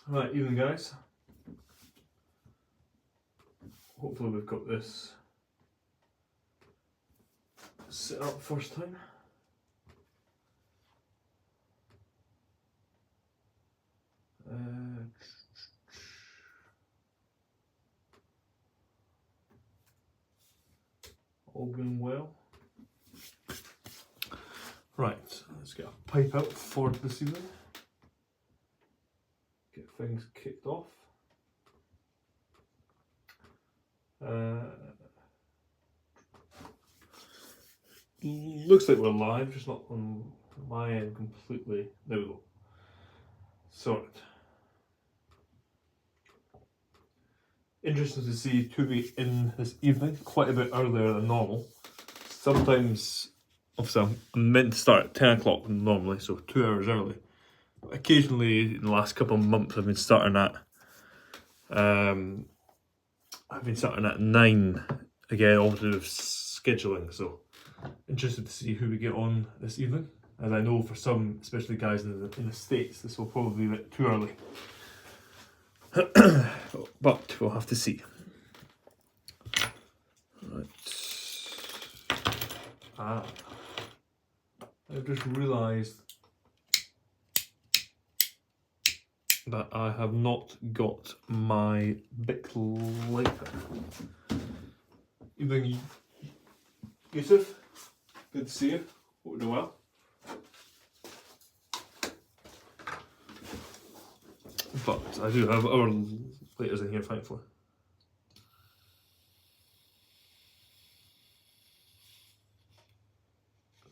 Right, evening guys. Hopefully we've got this set up first time. All going well. Right, let's get a pipe out for this evening. Get things kicked off. Looks like we're live, just not on my end completely. There we go. Sorted. Interesting to see Toby in this evening, quite a bit earlier than normal. Sometimes, obviously I'm meant to start at 10 o'clock normally, so 2 hours early. Occasionally, in the last couple of months, I've been starting at 9 again, all to do with scheduling. So interested to see who we get on this evening. And I know for some, especially guys in the States, this will probably be a bit too early. But we'll have to see. Right. I've just realised that I have not got my Bic lighter. Evening, Yusuf. Good to see you. Hope you're doing well. But I do have other lighters in here, thankfully.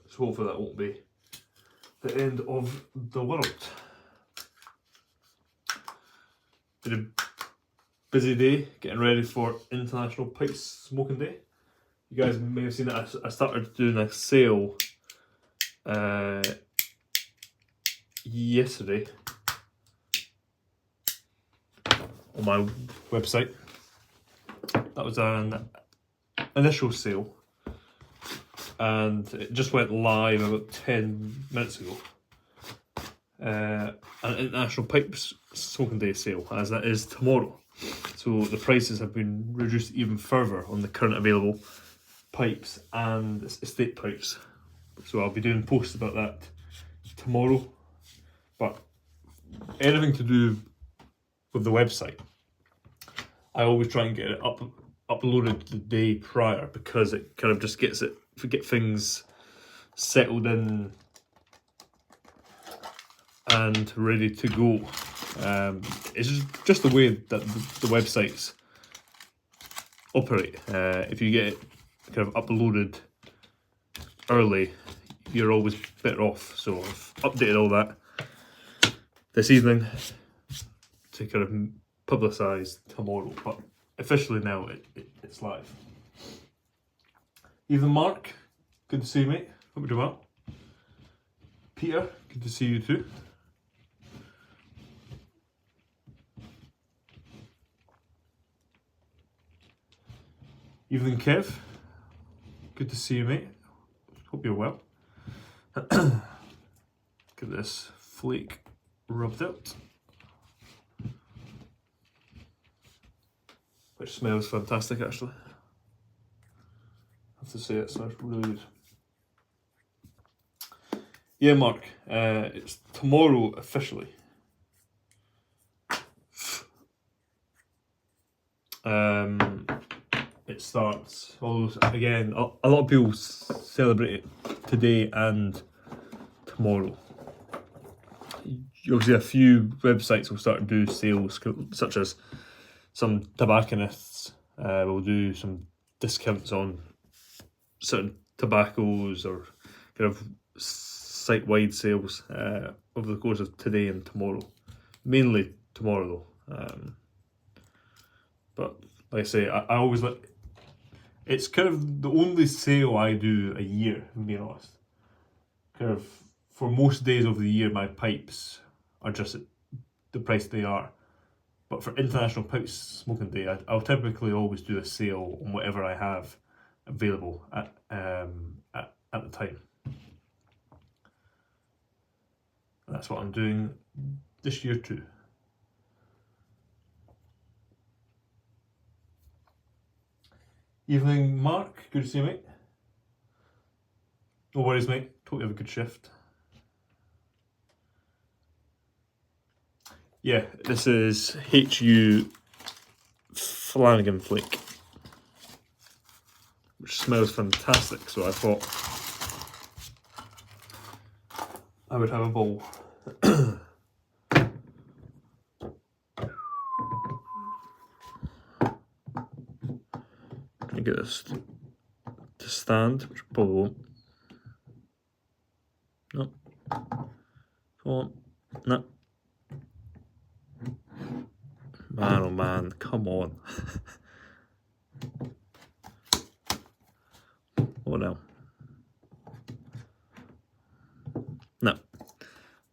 So hopefully that won't be the end of the world. Been a busy day getting ready for International Pipes Smoking Day. You guys may have seen that I started doing a sale yesterday on my website. That was an initial sale and it just went live about 10 minutes ago. An International Pipes Smoking Day sale, as that is tomorrow. So the prices have been reduced even further on the current available pipes and estate pipes. So I'll be doing posts about that tomorrow. But anything to do with the website, I always try and get it uploaded the day prior, because it kind of just get things settled in and ready to go. It's just the way that the websites operate. If you get it kind of uploaded early, you're always better off. So I've updated all that this evening to kind of publicise tomorrow, but officially now it's live. Even Mark, good to see you, mate. Hope you're doing well. Peter, good to see you too. Evening Kev, good to see you, mate. Hope you're well. Get this flake rubbed out, which smells fantastic actually. I have to say it smells really good. Yeah, Mark, it's tomorrow officially. It starts, again, a lot of people celebrate it today and tomorrow. You'll see a few websites will start to do sales, such as some tobacconists will do some discounts on certain tobaccos, or kind of site-wide sales over the course of today and tomorrow. Mainly tomorrow though. But like I say, I always like, it's kind of the only sale I do a year, if I'm being honest. Kind of for most days of the year, my pipes are just at the price they are. But for International Pipes Smoking Day, I'll typically always do a sale on whatever I have available at the time. that's what I'm doing this year too. Evening, Mark. Good to see you, mate. No worries, mate. Totally have a good shift. Yeah, this is HU Flanagan Flake, which smells fantastic, so I thought I would have a bowl. Trying to get this to stand, which probably won't. No. Come on. No. Man, oh man, come on. What now? No.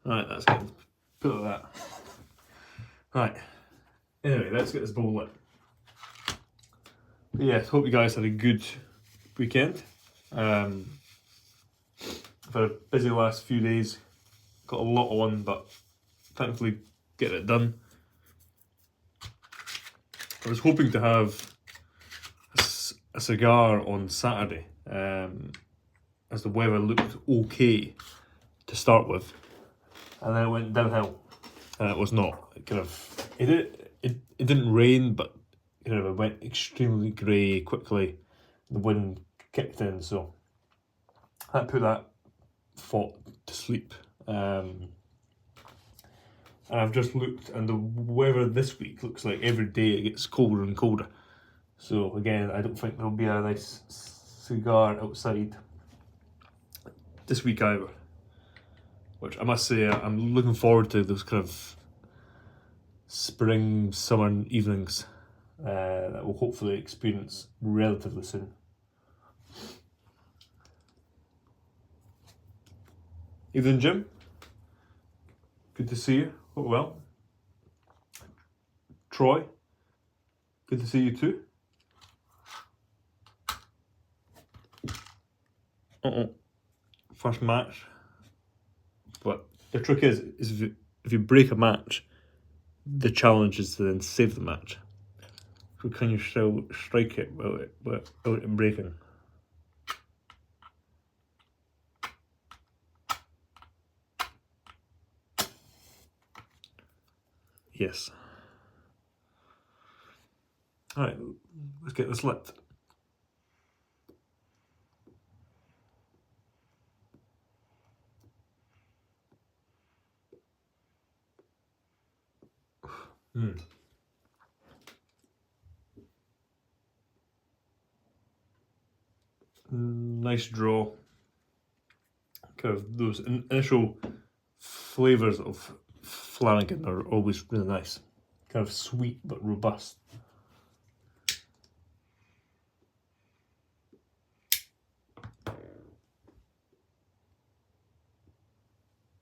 Alright, that's good. Put it like that. Right. Anyway, let's get this bowl lit. But yeah, hope you guys had a good weekend. I've had a busy last few days. Got a lot on, but thankfully getting it done. I was hoping to have a cigar on Saturday, as the weather looked okay to start with, and then it went downhill, and it was not. It didn't rain, but it went extremely grey quickly. The wind kicked in, so that put that thought to sleep. And I've just looked, and the weather this week looks like every day it gets colder and colder. So again, I don't think there'll be a nice cigar outside this week either. Which I must say, I'm looking forward to those kind of spring, summer evenings that we'll hopefully experience relatively soon. Evening, Jim. Good to see you. Oh well. Troy. Good to see you too. First match. But the trick is if you break a match, the challenge is to then save the match. So can you still strike it without it breaking? Yes. Alright, let's get this lit. Nice draw. Kind of those initial flavours of Flanagan are always really nice. Kind of sweet but robust.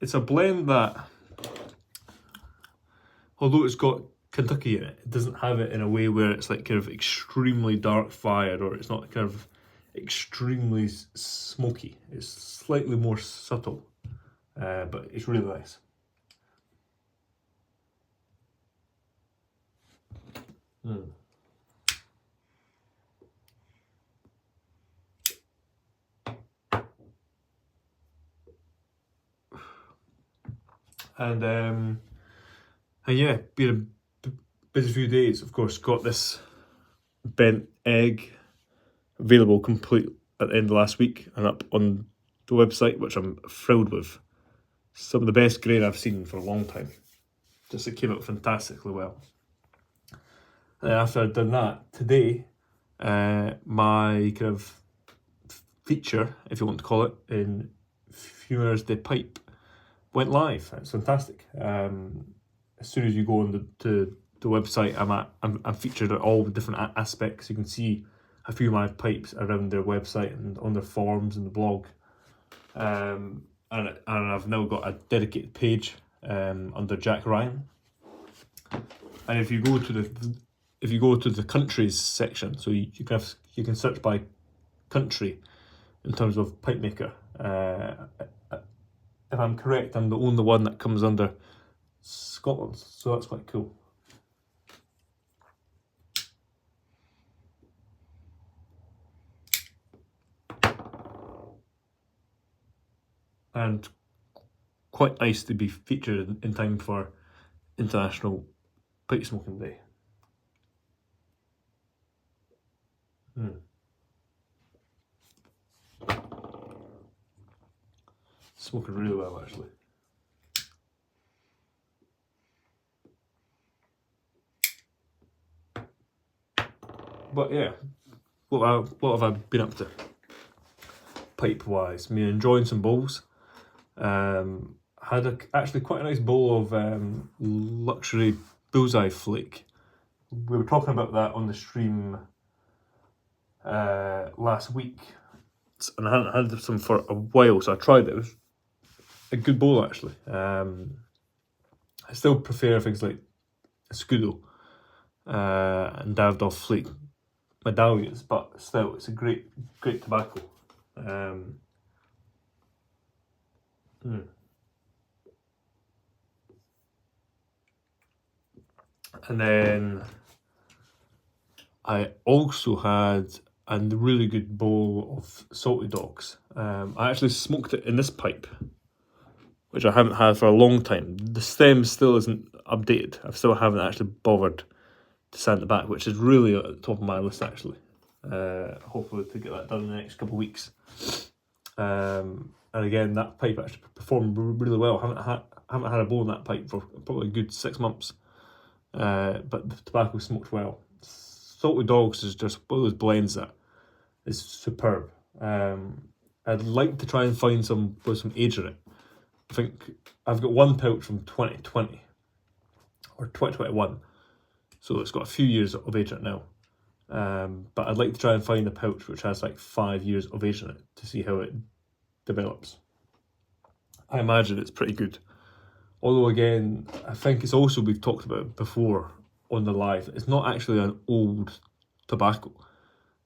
It's a blend that, although it's got Kentucky in it, it doesn't have it in a way where it's like kind of extremely dark fired, or it's not kind of extremely smoky. It's slightly more subtle, but it's really nice. And yeah, been a busy few days. Of course, got this bent egg available complete at the end of last week and up on the website, which I'm thrilled with. Some of the best grain I've seen for a long time. Just it came out fantastically well. And after I'd done that, today, my kind of feature, if you want to call it, in Fumeurs de Pipe went live. It's fantastic. As soon as you go on to the website, I'm featured at all the different aspects. You can see a few of my pipes around their website and on their forums and the blog. And I've now got a dedicated page under Jack Ryan. And if you go to the countries section, so you can search by country in terms of pipe maker. if I'm correct, I'm the only one that comes under Scotland, so that's quite cool. And quite nice to be featured in time for International Pipe Smoking Day. Smoking really well, actually. But yeah, what have I been up to pipe wise? I mean, enjoying some bowls. Had actually quite a nice bowl of luxury bullseye flake. We were talking about that on the stream last week, and I hadn't had some for a while, so I tried it. It was a good bowl, actually. I still prefer things like Scudo and Davidoff flake medallions, but still, it's a great tobacco. And then I also had a really good bowl of salty dogs. I actually smoked it in this pipe, which I haven't had for a long time. The stem still isn't updated. I still haven't actually bothered to sand it back, which is really at the top of my list, actually. Hopefully to get that done in the next couple of weeks. And again, that pipe actually performed really well. I haven't had a bowl in that pipe for probably a good 6 months. But the tobacco smoked well. Salty Dogs is just one of those blends that is superb. I'd like to try and find some with some age in it. I think I've got one pouch from 2020 or 2021, so it's got a few years of age in it now. But I'd like to try and find a pouch which has like 5 years of age in it to see how it develops. I imagine it's pretty good. Although again, I think it's also, we've talked about it before on the live, it's not actually an old tobacco.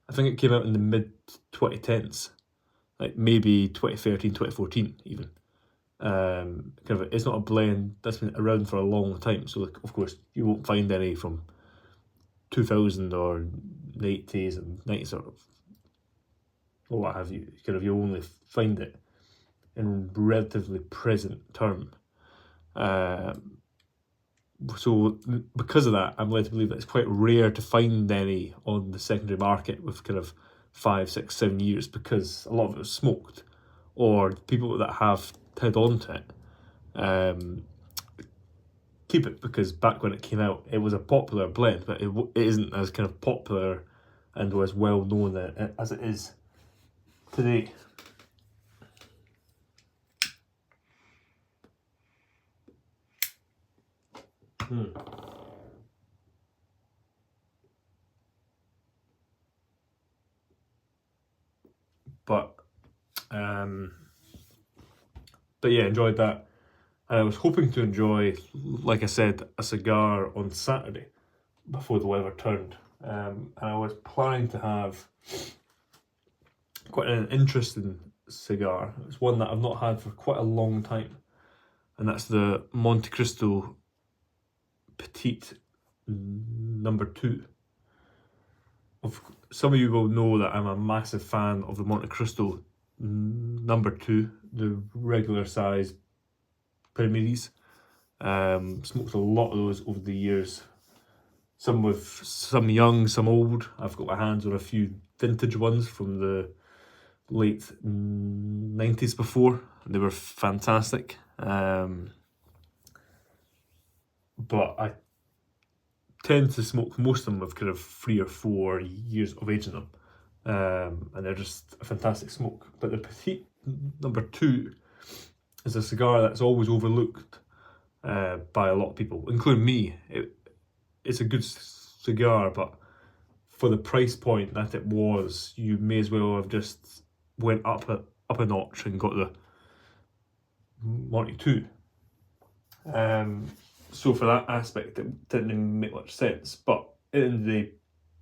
I think it came out in the mid 2010s, like maybe 2013, 2014 even. It's not a blend that's been around for a long time, so like, of course you won't find any from 2000 or the 80s and 90s or what have you. You only find it in relatively present term. So because of that, I'm led to believe that it's quite rare to find any on the secondary market with 5, 6, 7 years, because a lot of it was smoked, or people that have held on to it keep it, because back when it came out it was a popular blend, but it isn't as popular and as well known as it is today. But yeah, enjoyed that. And I was hoping to enjoy, like I said, a cigar on Saturday before the weather turned. And I was planning to have quite an interesting cigar. It's one that I've not had for quite a long time, and that's the Montecristo Petite number 2. Some of you will know that I'm a massive fan of the Montecristo number 2, the regular size Pyramides. Smoked a lot of those over the years. Some young, some old. I've got my hands on a few vintage ones from the late 90s before. They were fantastic. But I tend to smoke most of them with 3 or 4 years of age in them. And they're just a fantastic smoke. But the Petite number 2 is a cigar that's always overlooked by a lot of people, including me. It's a good cigar, but for the price point that it was, you may as well have just went up a notch and got the Monty 2. So for that aspect, it didn't make much sense. But at the end of the day,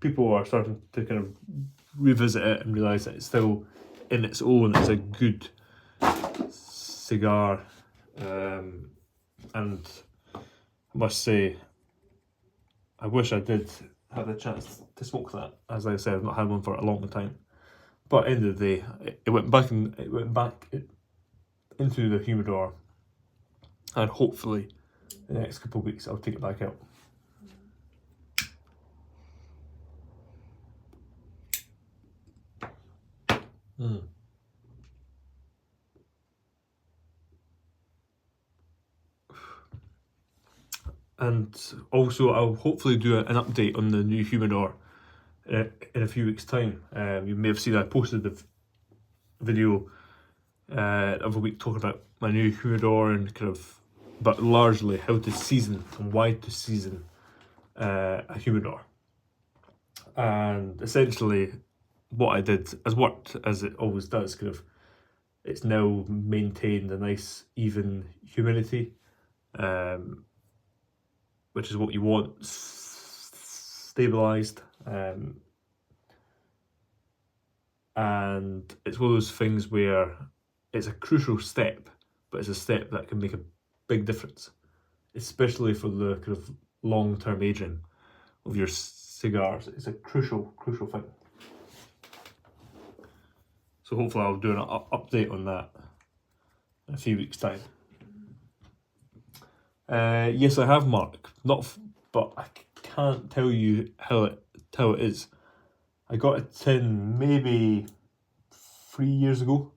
people are starting to revisit it and realise that it's still in its own. It's a good cigar, and I must say, I wish I did have the chance to smoke that. As I said, I've not had one for a long time. But at the end of the day, it went back into the humidor, and hopefully, in the next couple of weeks, I'll take it back out. And also, I'll hopefully do an update on the new humidor in a few weeks' time. You may have seen I posted the video of a week talking about my new humidor and but largely how to season and why to season a humidor. And essentially, what I did has worked as it always does. It's now maintained a nice even humidity, which is what you want, stabilised. And it's one of those things where it's a crucial step, but it's a step that can make a big difference, especially for the long-term aging of your cigars. It's a crucial thing. So hopefully I'll do an update on that in a few weeks' time. Yes, I have, Mark. But I can't tell you how it is. I got a tin maybe 3 years ago,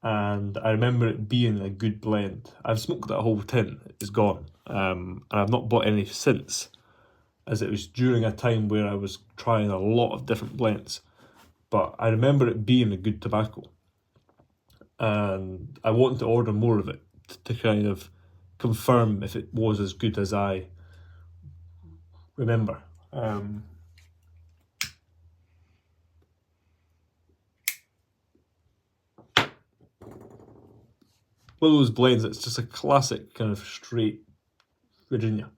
and I remember it being a good blend. I've smoked that whole tin; it's gone, and I've not bought any since, as it was during a time where I was trying a lot of different blends. But I remember it being a good tobacco, and I wanted to order more of it to kind of confirm if it was as good as I remember. One of those blends that's just a classic kind of straight Virginia.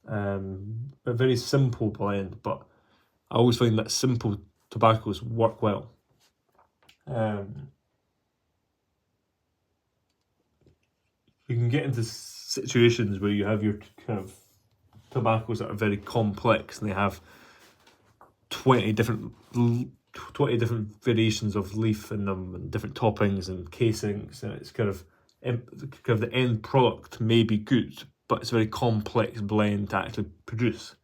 A very simple blend, but I always find that simple tobaccos work well. You can get into situations where you have your kind of tobaccos that are very complex and they have 20 different variations of leaf in them and different toppings and casings, and it's kind of the end product may be good, but it's a very complex blend to actually produce.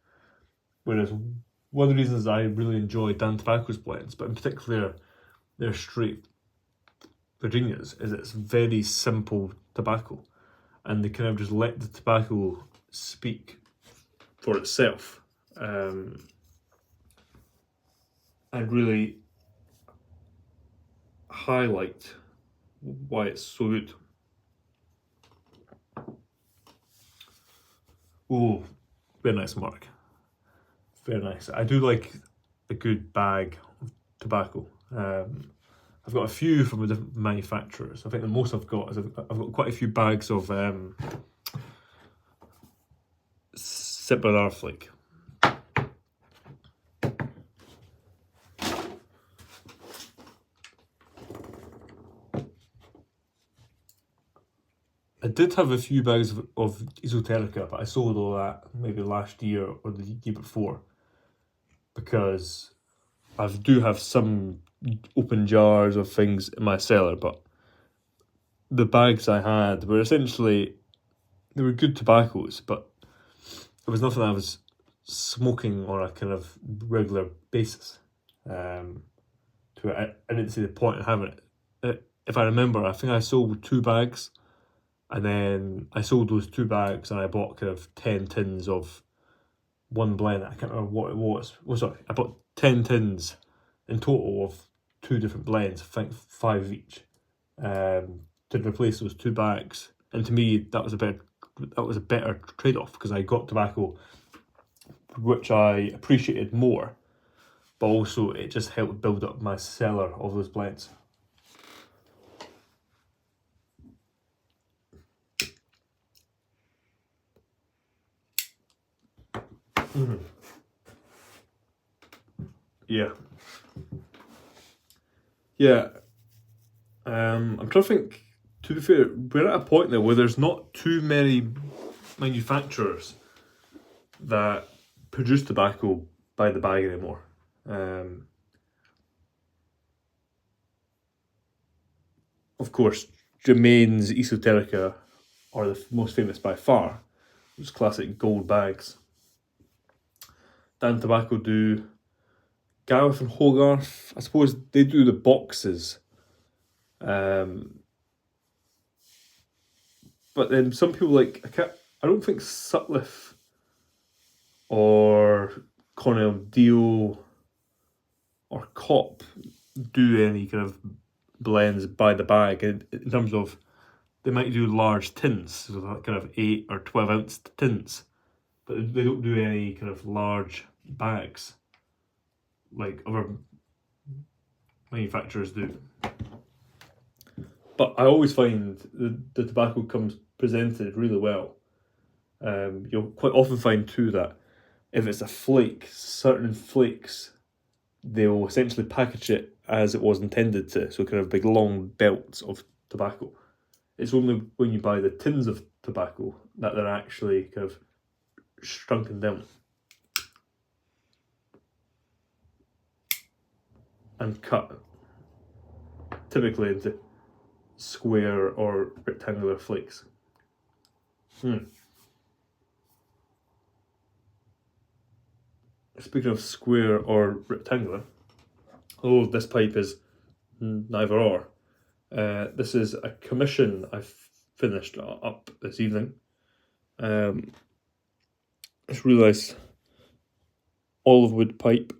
Whereas one of the reasons I really enjoy Dan Tobacco's blends, but in particular their straight Virginias, is it's very simple tobacco, and they kind of just let the tobacco speak for itself, and really highlight why it's so good. Oh, very nice, Mark. Very nice. I do like a good bag of tobacco. I've got a few from different manufacturers. I think the most I've got is I've got quite a few bags of Sip by Arflake. I did have a few bags of Esoterica, but I sold all that maybe last year or the year before, because I do have some open jars of things in my cellar, but the bags I had were essentially, they were good tobaccos, but it was nothing I was smoking on a kind of regular basis. I didn't see the point in having it. If I remember, I think I sold 2 bags, and then I sold those 2 bags and I bought kind of 10 tins of one blend. I can't remember what it was. Oh, sorry, I bought 10 tins in total of 2 different blends, I think 5 each, to replace those 2 bags. And to me, that was a better trade-off, because I got tobacco which I appreciated more, but also it just helped build up my cellar of those blends. Yeah. I'm trying to think to be fair, we're at a point now where there's not too many manufacturers that produce tobacco by the bag anymore. Of course, Germain's Esoterica are the most famous by far. Those classic gold bags. Dan Tobacco do Gareth and Hogarth. I suppose they do the boxes. But then some people like, I don't think Sutliff or Cornell Deal or Cop do any kind of blends by the bag in terms of, they might do large tins, so that kind of 8 or 12 ounce tins, but they don't do any kind of large bags like other manufacturers do. But I always find the tobacco comes presented really well. You'll quite often find too that if it's a flake, certain flakes, they'll essentially package it as it was intended to, so kind of big long belts of tobacco. It's only when you buy the tins of tobacco that they're actually kind of shrunken down and cut, typically into square or rectangular flakes. Speaking of square or rectangular, although this pipe is neither or, this is a commission I've finished up this evening. It's really nice olive wood pipe,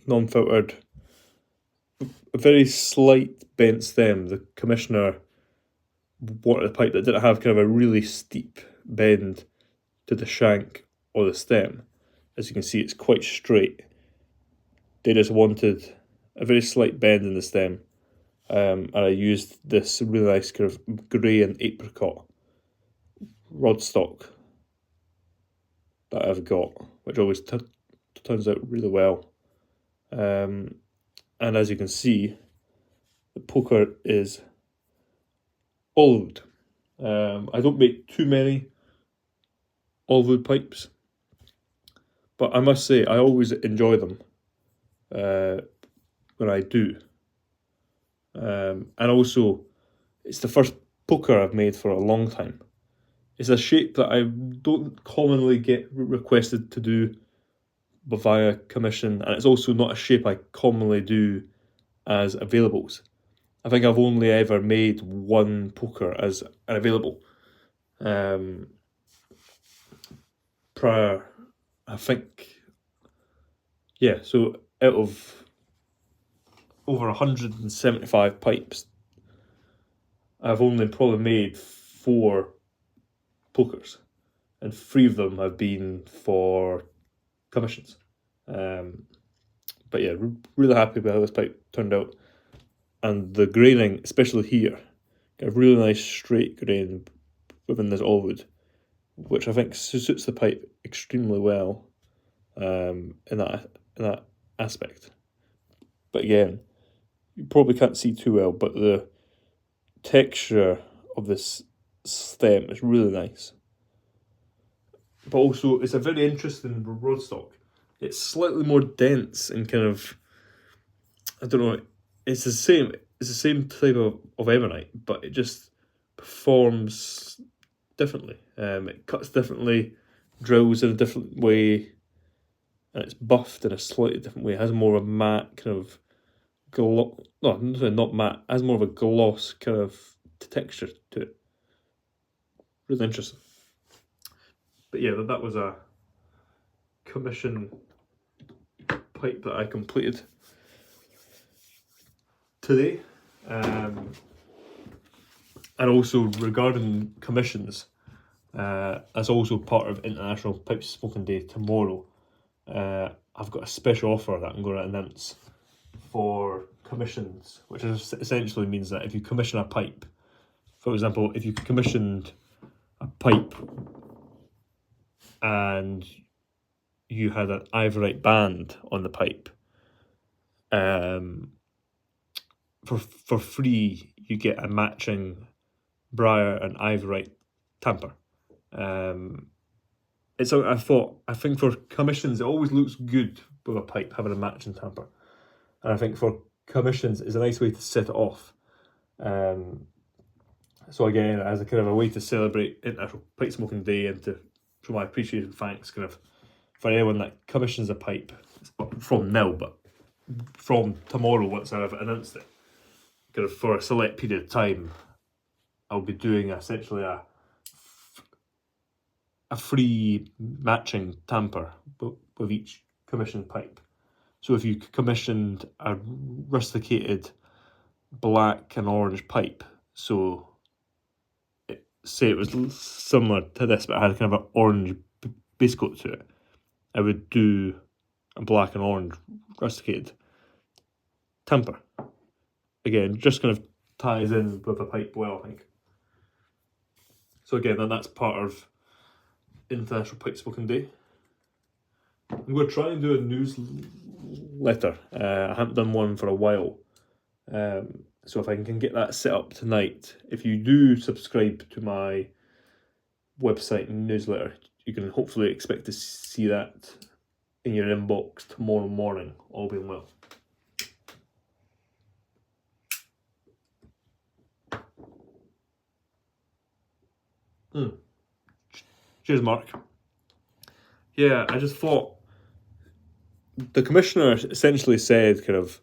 non-filtered, a very slight bent stem. The commissioner wanted a pipe that didn't have kind of a really steep bend to the shank or the stem. As you can see, it's quite straight. They just wanted a very slight bend in the stem, and I used this really nice kind of grey and apricot rod stock that I've got, which always turns out really well. And as you can see, the poker is olive wood. I don't make too many olive wood pipes, but I must say I always enjoy them when I do. And also, it's the first poker I've made for a long time. It's a shape that I don't commonly get requested to do via commission, and it's also not a shape I commonly do as availables. I think I've only ever made one poker as an available. Prior, I think, yeah, so out of over 175 pipes, I've only probably made 4 pokers, and 3 of them have been for commissions. But yeah, really happy with how this pipe turned out, and the graining, especially here, got a really nice straight grain within this olive wood, which I think suits the pipe extremely well in that aspect. But again, you probably can't see too well, but the texture of this stem is really nice. But also, it's a very interesting rod stock. It's slightly more dense and kind of, I don't know, it's the same type of ebonite, but it just performs differently. It cuts differently, drills in a different way, and it's buffed in a slightly different way. It has more of a matte kind of not matte, it has more of a gloss kind of texture to it. Really interesting. But yeah, that was a commission pipe that I completed today. And also regarding commissions, as also part of International Pipe Smoking Day tomorrow, I've got a special offer that I'm going to announce for commissions, which essentially means that if you commission a pipe, for example, if you commissioned a pipe and you had an Ivorite band on the pipe, for free you get a matching Briar and Ivorite tamper. I think for commissions it always looks good with a pipe having a matching tamper, and I think for commissions it's a nice way to set it off. So again, as a kind of a way to celebrate International Pipe Smoking Day and to show my appreciation and thanks, kind of for anyone that commissions a pipe from now, but from tomorrow once I've announced it, kind of for a select period of time, I'll be doing essentially a free matching tamper with each commissioned pipe. So if you commissioned a rusticated black and orange pipe, so say it was similar to this but had kind of an orange base coat to it, I would do a black and orange rusticated tamper. Again, just kind of ties in with the pipe well, I think. So again, that's part of International Pipe Smoking Day. I'm going to try and do a newsletter. I haven't done one for a while. So if I can get that set up tonight, if you do subscribe to my website newsletter, you can hopefully expect to see that in your inbox tomorrow morning, all being well. Cheers, Mark. Yeah, I just thought the commissioner essentially said kind of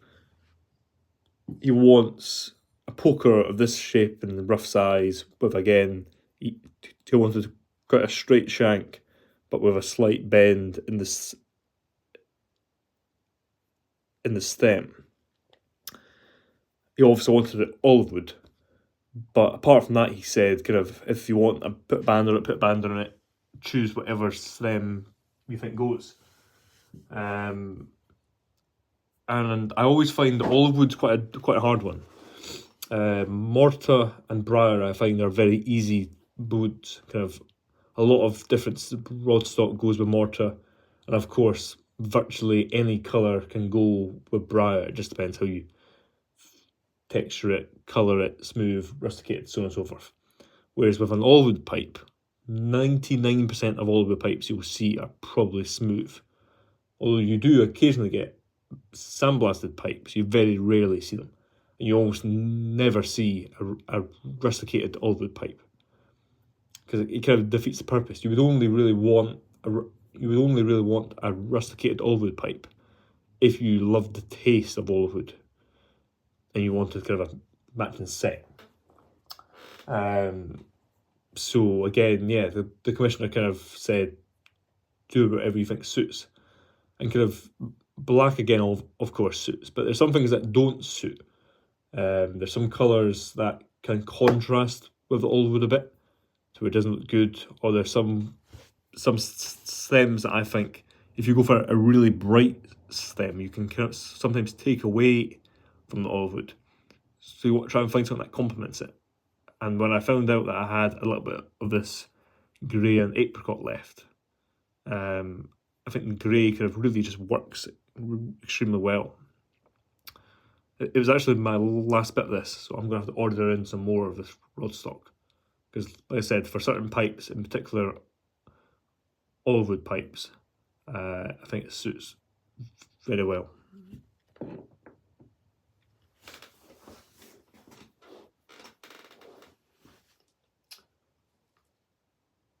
he wants a poker of this shape and rough size with, again, he wanted quite a straight shank but with a slight bend in the stem. He also wanted it olive wood, but apart from that, he said kind of if you want to put a band on it, put a band on it, choose whatever stem you think goes. And I always find olive wood's quite a hard one. Morta and Briar I find are very easy woods. Kind of a lot of different rodstock goes with Morta, and of course virtually any colour can go with Briar. It just depends how you texture it, colour it, smooth, rusticate, so on and so forth. Whereas with an olive wood pipe, 99% of olive wood pipes you'll see are probably smooth. Although you do occasionally get sandblasted pipes, you very rarely see them. And you almost never see a rusticated olive wood pipe, because it kind of defeats the purpose. You would only really want a rusticated olive wood pipe if you loved the taste of olive wood and you wanted kind of a matching set. So again, yeah, the commissioner kind of said do whatever you think suits, and kind of black again of course suits, but there's some things that don't suit. There's some colours that can contrast with the olive wood a bit, so it doesn't look good, or there's some stems that I think if you go for a really bright stem, you can kind of sometimes take away from the olive wood. So you want to try and find something that complements it. And when I found out that I had a little bit of this grey and apricot left, I think the grey kind of really just works extremely well. It was actually my last bit of this, so I'm going to have to order in some more of this rodstock. Because, like I said, for certain pipes, in particular olive wood pipes, I think it suits very well.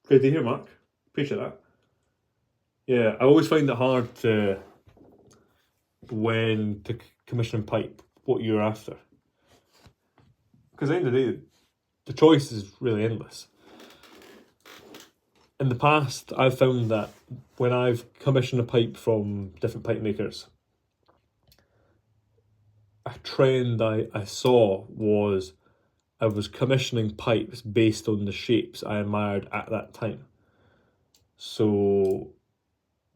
Great to hear, Mark. Appreciate that. Yeah, I always find it hard when to commission pipe what you're after, because at the end of the day, the choice is really endless. In the past, I've found that when I've commissioned a pipe from different pipe makers, a trend I saw was I was commissioning pipes based on the shapes I admired at that time. So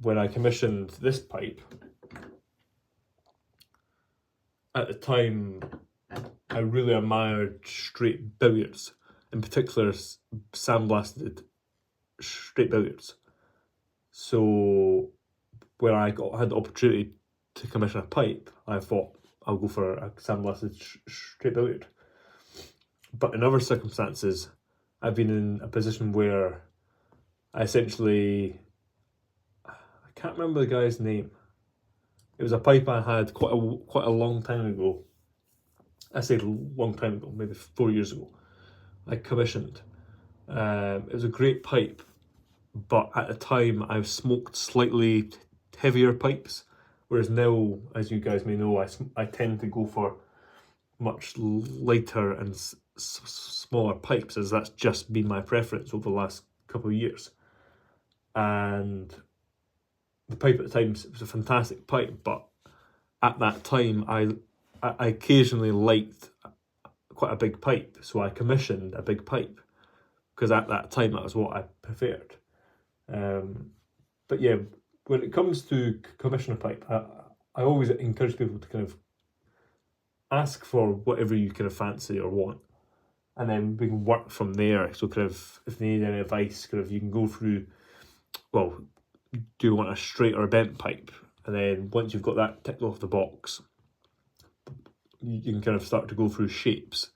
when I commissioned this pipe, at the time I really admired straight billiards, in particular sandblasted straight billiards. So when I had the opportunity to commission a pipe, I thought I'll go for a sandblasted straight billiard. But in other circumstances, I've been in a position where I essentially, I can't remember the guy's name. It was a pipe I had quite a long time ago. I say long time ago, maybe 4 years ago. I commissioned. It was a great pipe, but at the time I smoked slightly heavier pipes, whereas now, as you guys may know, I tend to go for much lighter and smaller pipes, as that's just been my preference over the last couple of years. And the pipe at the time was a fantastic pipe, but at that time I occasionally liked quite a big pipe, so I commissioned a big pipe because at that time that was what I preferred. But yeah, when it comes to commission a pipe, I always encourage people to kind of ask for whatever you kind of fancy or want, and then we can work from there. So kind of if they need any advice, kind of you can go through, well, do you want a straight or a bent pipe? And then once you've got that ticked off the box, you can kind of start to go through shapes.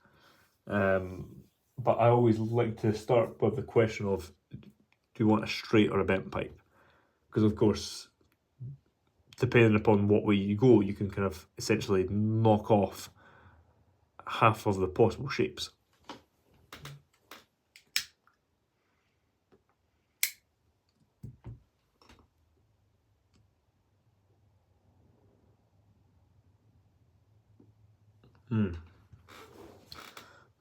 But I always like to start with the question of, do you want a straight or a bent pipe? Because of course, depending upon what way you go, you can kind of essentially knock off half of the possible shapes.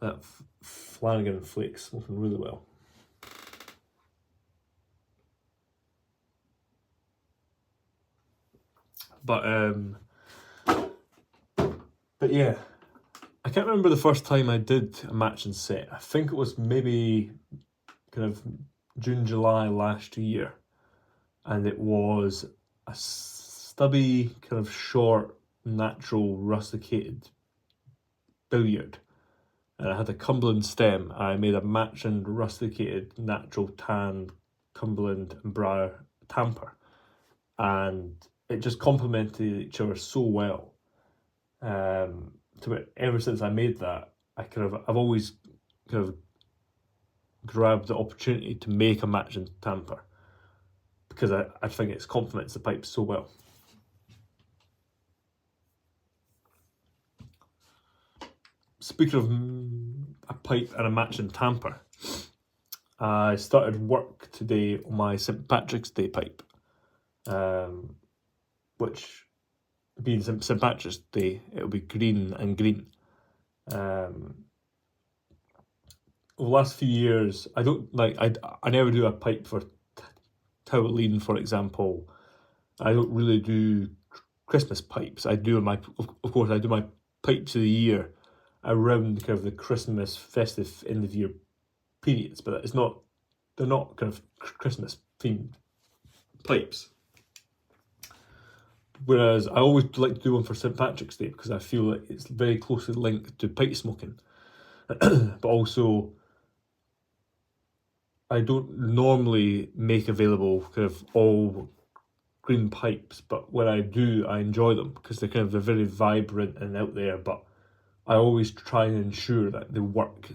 That Flanagan Flake's smoking really well. But yeah, I can't remember the first time I did a match and set. I think it was maybe kind of June, July last year, and it was a stubby, kind of short, natural, rusticated billiard. And I had a Cumberland stem. I made a matching rusticated, natural tan Cumberland and Briar tamper, and it just complemented each other so well. Ever since I made that, I've always kind of grabbed the opportunity to make a matching tamper because I think it complements the pipe so well. Speaking of a pipe and a matching tamper, I started work today on my St. Patrick's Day pipe, which being St. Patrick's Day, it'll be green and green. Over the last few years, I never do a pipe for Halloween, for example. I don't really do Christmas pipes. Of course, I do my pipes of the year around kind of the Christmas festive end of year periods, but they're not kind of Christmas themed pipes. Whereas I always like to do one for St. Patrick's Day because I feel like it's very closely linked to pipe smoking. But also, I don't normally make available kind of all green pipes, but when I do, I enjoy them because they're very vibrant and out there, but I always try and ensure that they work.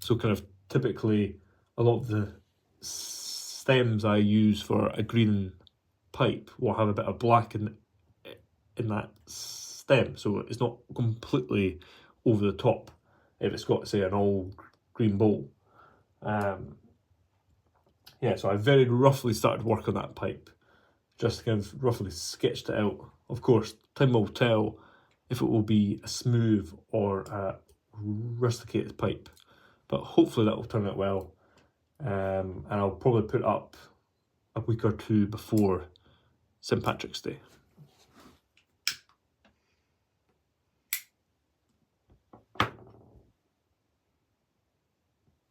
So kind of typically, a lot of the stems I use for a green pipe will have a bit of black in that stem, so it's not completely over the top if it's got, say, an all green bowl. So I very roughly started work on that pipe, just kind of roughly sketched it out. Of course, time will tell if it will be a smooth or a rusticated pipe, but hopefully that will turn out well. And I'll probably put it up a week or two before St. Patrick's Day.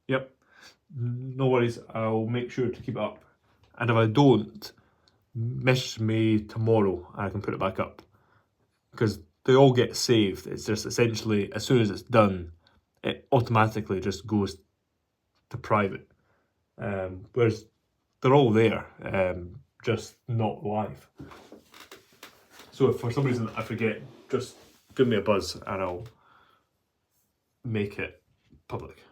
Yep, no worries, I'll make sure to keep it up. And if I don't, message me tomorrow and I can put it back up. Because they all get saved. It's just essentially, as soon as it's done, it automatically just goes to private. Whereas they're all there, just not live. So if for some reason I forget, just give me a buzz and I'll make it public.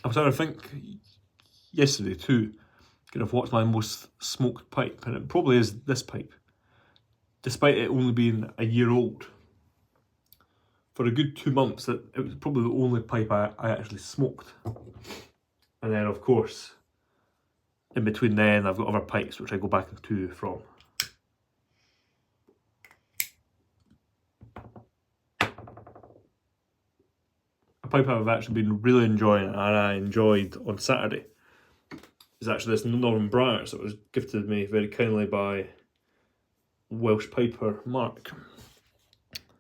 I was trying to think yesterday too, kind of what's my most smoked pipe, and it probably is this pipe. Despite it only being a year old, for a good 2 months, it was probably the only pipe I actually smoked. And then of course, in between then, I've got other pipes which I go back to from. A pipe I've actually been really enjoying, and I enjoyed on Saturday, is actually this Northern Briars that was gifted me very kindly by Welsh piper Mark.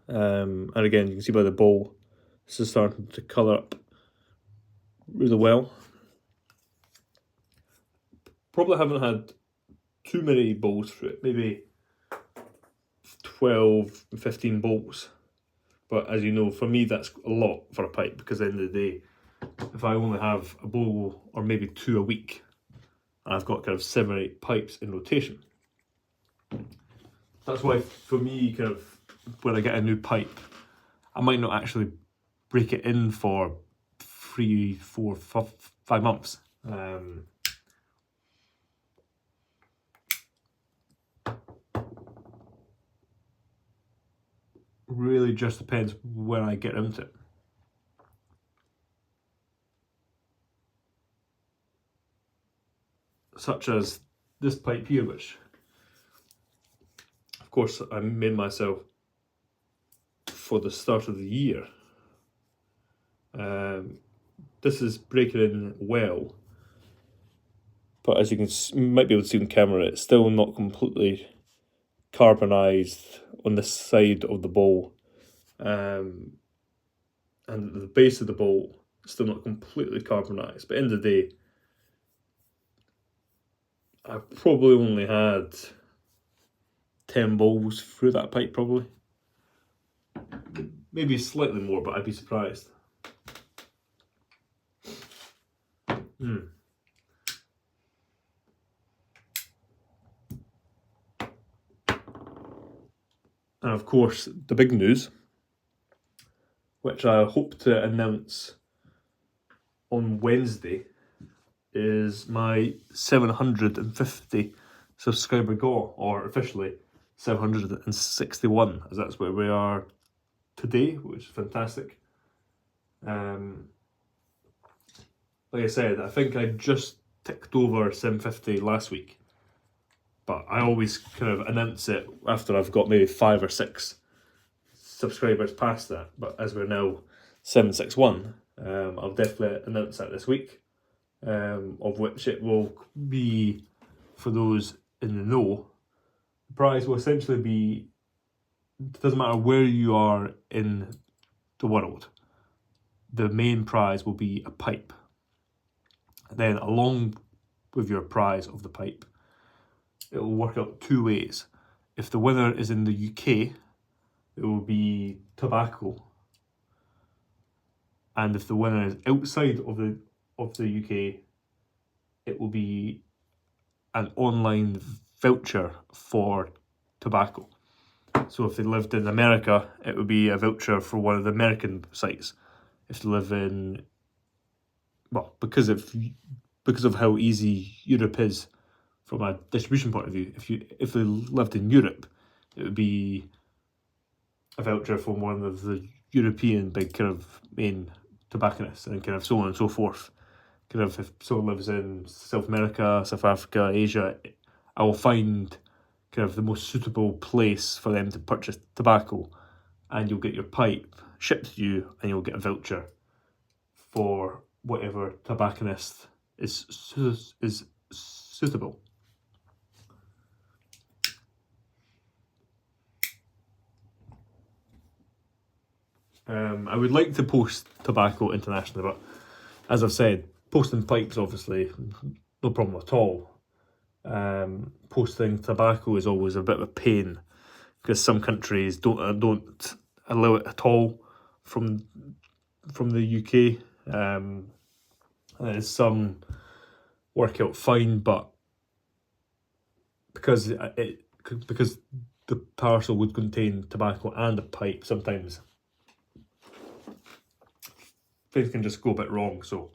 And again, you can see by the bowl, this is starting to colour up really well. Probably haven't had too many bowls through it, maybe 12, 15 bowls. But as you know, for me that's a lot for a pipe, because at the end of the day, if I only have a bowl or maybe 2 a week, I've got kind of 7 or 8 pipes in rotation. That's why for me, kind of, when I get a new pipe, I might not actually break it in for 3, 4, 5 months. Really just depends when I get into it. Such as this pipe here, which of course I made myself for the start of the year. This is breaking in well, but as you might be able to see on camera, it's still not completely carbonised on this side of the bowl, and the base of the bowl is still not completely carbonised. But at the end of the day, I probably only had 10 bowls through that pipe, probably. Maybe slightly more, but I'd be surprised. And of course, the big news, which I hope to announce on Wednesday, is my 750 subscriber goal, or officially 761, as that's where we are today, which is fantastic. Like I said, I think I just ticked over 750 last week, but I always kind of announce it after I've got maybe 5 or 6 subscribers past that. But as we're now 761, I'll definitely announce that this week, of which it will be, for those in the know, the prize will essentially be, it doesn't matter where you are in the world, the main prize will be a pipe. Then along with your prize of the pipe, it will work out 2 ways. If the winner is in the UK, it will be tobacco, and if the winner is outside of the UK, it will be an online voucher for tobacco. So if they lived in America, it would be a voucher for one of the American sites. If they live in, well, because of how easy Europe is from a distribution point of view, if they lived in Europe, it would be a voucher from one of the European big kind of main tobacconists, and kind of so on and so forth. Kind of if someone lives in South America, South Africa, Asia, I will find kind of the most suitable place for them to purchase tobacco, and you'll get your pipe shipped to you, and you'll get a voucher for whatever tobacconist is suitable. I would like to post tobacco internationally, but as I've said, posting pipes obviously no problem at all. Posting tobacco is always a bit of a pain, because some countries don't allow it at all from the UK. and then some work out fine, but because because the parcel would contain tobacco and a pipe, sometimes things can just go a bit wrong. So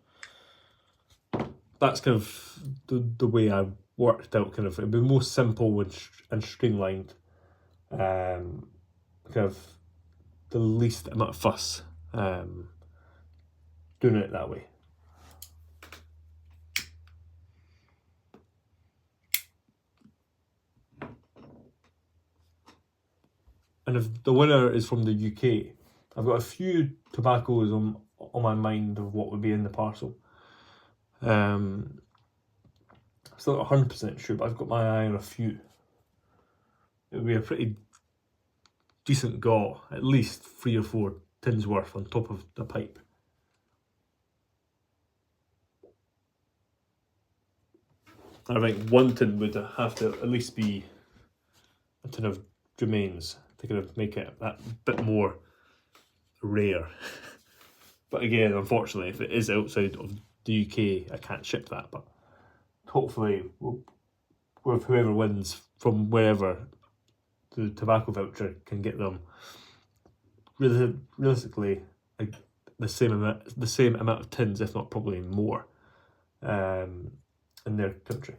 that's kind of the way I worked out. Kind of it'd be most simple and streamlined. Kind of the least amount of fuss. Doing it that way. And if the winner is from the UK, I've got a few tobaccos on my mind of what would be in the parcel. I'm still not 100% sure, but I've got my eye on a few. It would be a pretty decent gaw, at least 3 or 4 tins worth on top of the pipe. I think 1 tin would have to at least be a tin of Jermaines to kind of make it that bit more rare. But again, unfortunately, if it is outside of the UK, I can't ship that. But hopefully, with whoever wins from wherever, the tobacco voucher can get them realistically like the same amount of tins, if not probably more, in their country.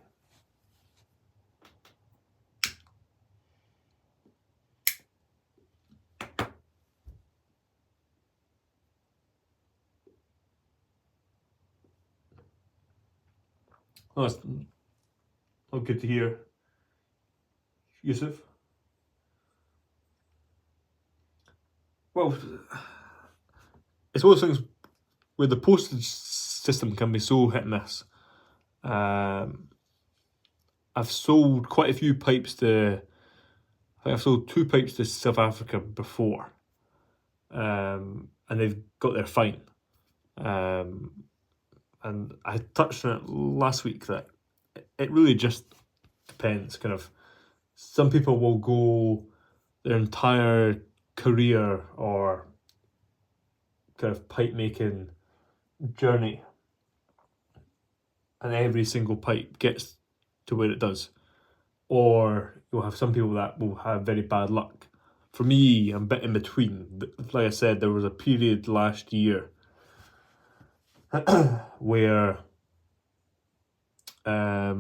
Oh, that's not good to hear, Yusuf. Well, it's one of those things where the postage system can be so hit and miss. I've sold quite a few pipes to. I think I've sold 2 pipes to South Africa before, and they've got their fine. And I touched on it last week that it really just depends. Kind of, some people will go their entire career or kind of pipe making journey, and every single pipe gets to where it does. Or you'll have some people that will have very bad luck. For me, I'm a bit in between. Like I said, there was a period last year where I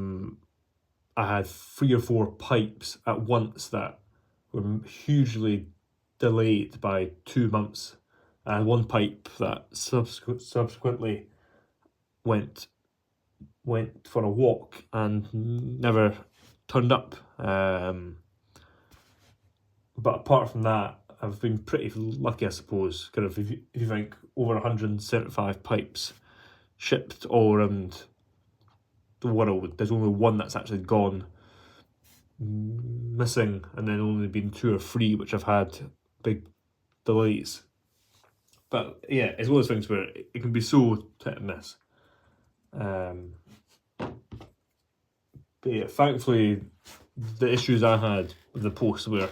had 3 or 4 pipes at once that were hugely delayed by 2 months. I had 1 pipe that subsequently went for a walk and never turned up. But apart from that, I've been pretty lucky, I suppose. Kind of, if you think over 175 pipes shipped all around the world, there's only 1 that's actually gone missing, and then only been 2 or 3 which have had big delays. But yeah, it's one of those things where it can be so hit and miss. But yeah, thankfully, the issues I had with the post were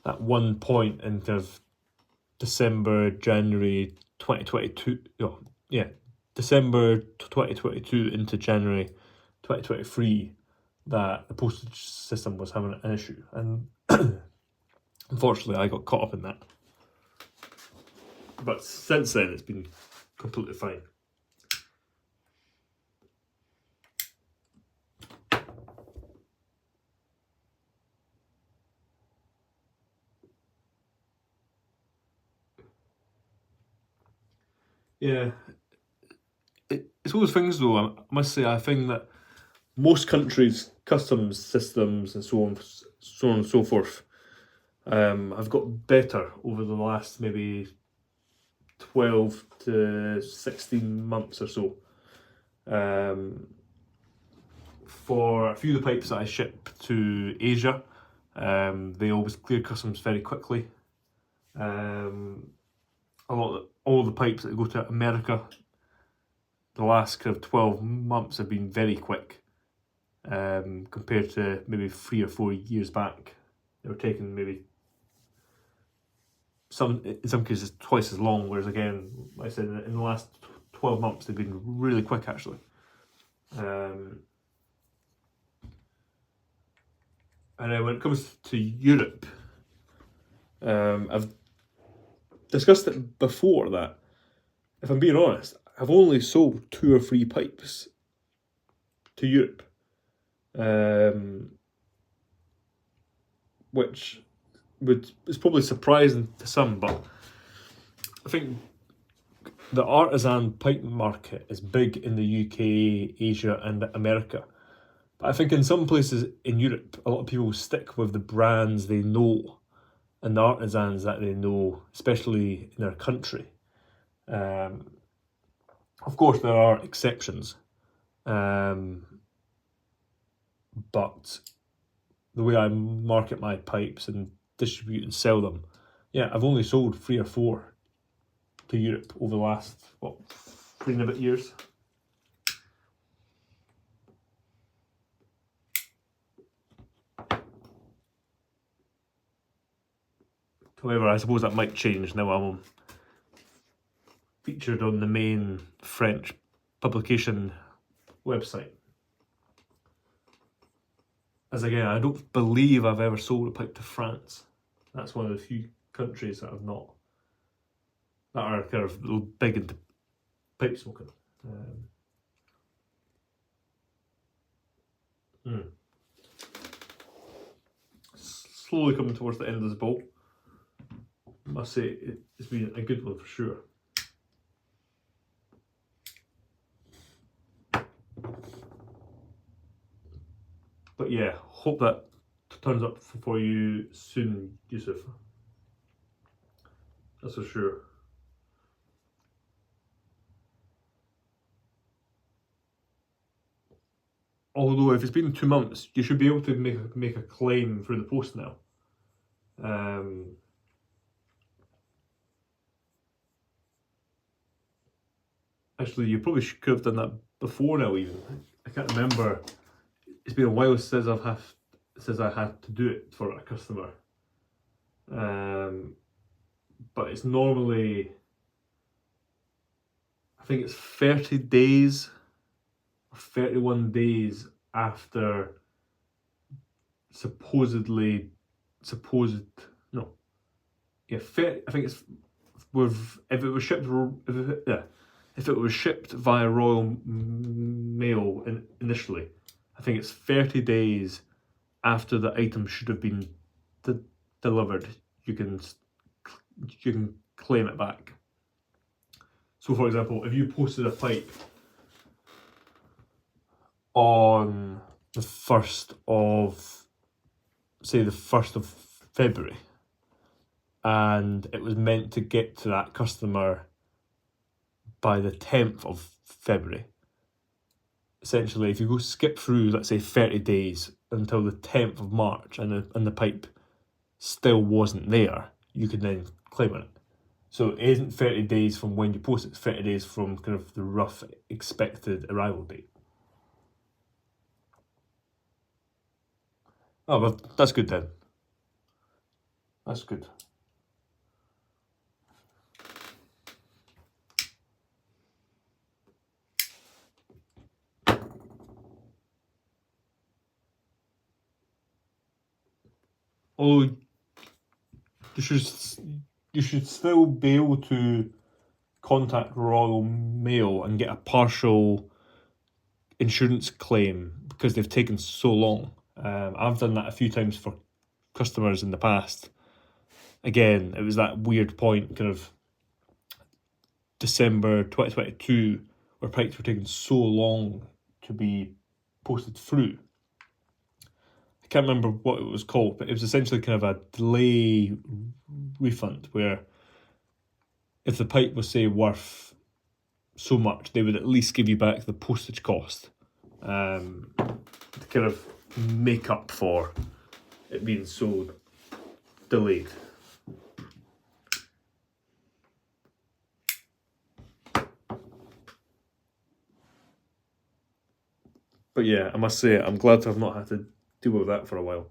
at one point in kind of December, January 2022. December 2022 into January 2023, that the postage system was having an issue, and unfortunately, I got caught up in that. But since then, it's been completely fine. Yeah, it's all those things though. I must say, I think that most countries' customs systems and so on and so forth have got better over the last maybe 12 to 16 months or so. For a few of the pipes that I ship to Asia, they always clear customs very quickly. All the pipes that go to America, the last kind of 12 months have been very quick, compared to maybe 3 or 4 years back. They were taking maybe in some cases twice as long, whereas again, like I said, in the last 12 months, they've been really quick actually. And then when it comes to Europe, I've discussed it before that, if I'm being honest, I've only sold 2 or 3 pipes to Europe, which is probably surprising to some, but I think the artisan pipe market is big in the UK, Asia, and America. But I think in some places in Europe, a lot of people stick with the brands they know and the artisans that they know, especially in their country. Of course, there are exceptions, but the way I market my pipes and distribute and sell them, yeah, I've only sold 3 or 4 to Europe over the last, 3 and a bit years. However, I suppose that might change now I'm featured on the main French publication website. As again, I don't believe I've ever sold a pipe to France. That's one of the few countries that I've not, that are kind of big into pipe smoking. Slowly coming towards the end of this bowl. I must say it's been a good one for sure. But yeah, hope that turns up for you soon, Yusuf. That's for sure. Although if it's been 2 months, you should be able to make a claim through the post now. Actually, you probably could have done that before now. Even I can't remember. It's been a while since I had to do it for a customer. But it's normally, I think it's 30 days or 31 days after I think it's with, if it was shipped via Royal Mail initially, I think it's 30 days after the item should have been delivered, you can claim it back. So for example, if you posted a pipe on the 1st of February, and it was meant to get to that customer by the 10th of February. Essentially, if you go skip through, let's say 30 days until the 10th of March and the pipe still wasn't there, you can then claim on it. So it isn't 30 days from when you post it, it's 30 days from kind of the rough expected arrival date. Oh, well, that's good then. That's good. Oh, you should still be able to contact Royal Mail and get a partial insurance claim because they've taken so long. I've done that a few times for customers in the past. Again, it was that weird point, kind of December 2022, where pipes were taking so long to be posted through. I can't remember what it was called, but it was essentially kind of a delay refund where if the pipe was, say, worth so much, they would at least give you back the postage cost to kind of make up for it being so delayed. But yeah, I must say, I'm glad to have not had to deal with that for a while.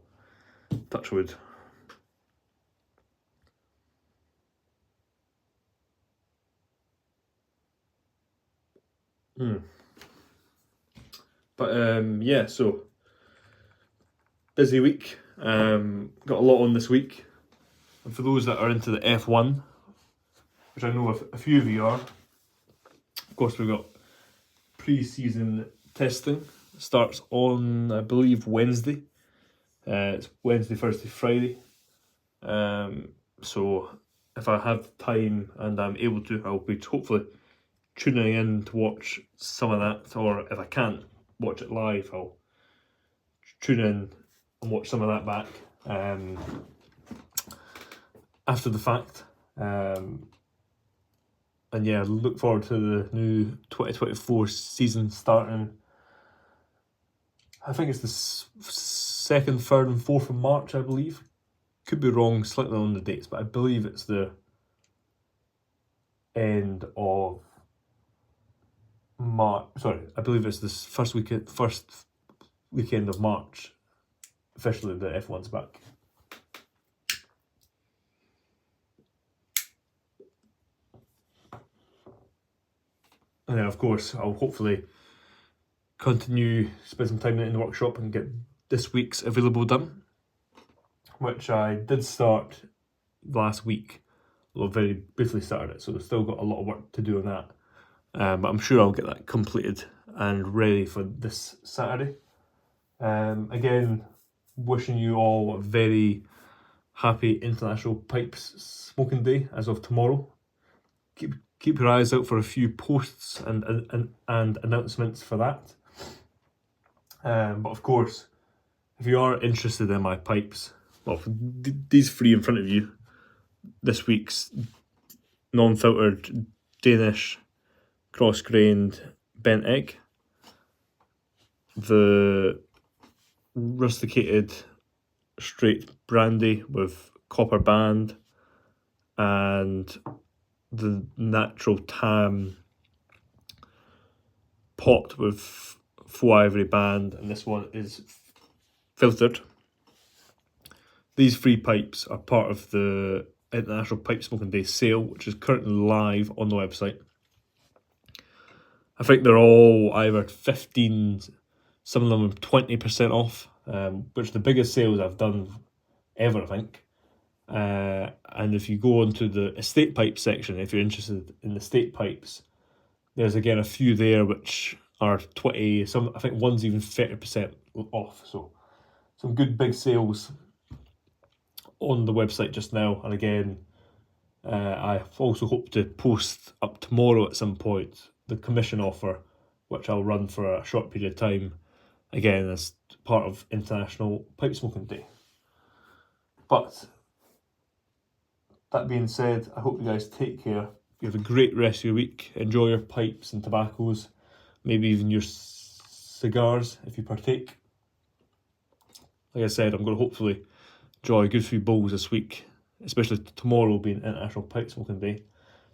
Touch wood. But yeah, so busy week. Got a lot on this week. And for those that are into the F1, which I know a few of you are, of course we've got pre-season testing. It starts on, I believe, Wednesday. It's Wednesday, Thursday, Friday. So if I have time and I'm able to, I'll be hopefully tuning in to watch some of that, or if I can't watch it live, I'll tune in and watch some of that back after the fact. And yeah, look forward to the new 2024 season starting. I think it's the 2nd, 3rd and 4th of March, I believe. Could be wrong slightly on the dates, but I believe it's the end of March. Sorry, I believe it's the first weekend of March. Officially, the F1's back. And then, of course, I'll hopefully continue spend some time in the workshop and get this week's available done, which I did start last week. Well, very briefly started it, so I've still got a lot of work to do on that. But I'm sure I'll get that completed and ready for this Saturday. Again, wishing you all a very happy International Pipes Smoking Day as of tomorrow. Keep your eyes out for a few posts and announcements for that. But of course, if you are interested in my pipes, well, these three in front of you, this week's non-filtered Danish cross-grained bent egg, the rusticated straight brandy with copper band, and the natural tam pot with faux ivory band, and this one is filtered. These three pipes are part of the International Pipe Smoking Day sale, which is currently live on the website. I think they're all either 15, some of them 20% off, which is the biggest sales I've done ever, I think. And if you go onto the estate pipe section, if you're interested in the estate pipes, there's again a few there which are 20, some I think one's even 30% off. So some good big sales on the website just now. And again, I also hope to post up tomorrow at some point the commission offer, which I'll run for a short period of time, again as part of International Pipe Smoking Day. But that being said, I hope you guys take care. You have a great rest of your week. Enjoy your pipes and tobaccos, maybe even your cigars if you partake. Like I said, I'm going to hopefully enjoy a good few bowls this week, especially tomorrow being International Pipe Smoking Day.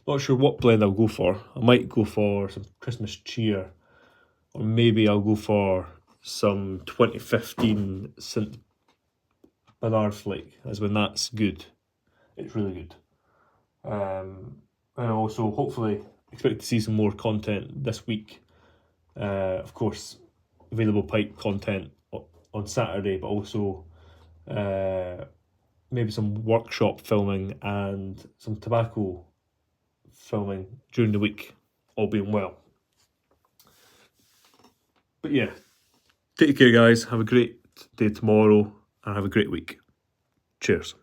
Not sure what blend I'll go for. I might go for some Christmas cheer, or maybe I'll go for some 2015 St. Bernard Flake, as when that's good. It's really good. And also hopefully expect to see some more content this week. Of course, available pipe content on Saturday, but also maybe some workshop filming and some tobacco filming during the week, all being well. But yeah, take care guys, have a great day tomorrow and have a great week. Cheers.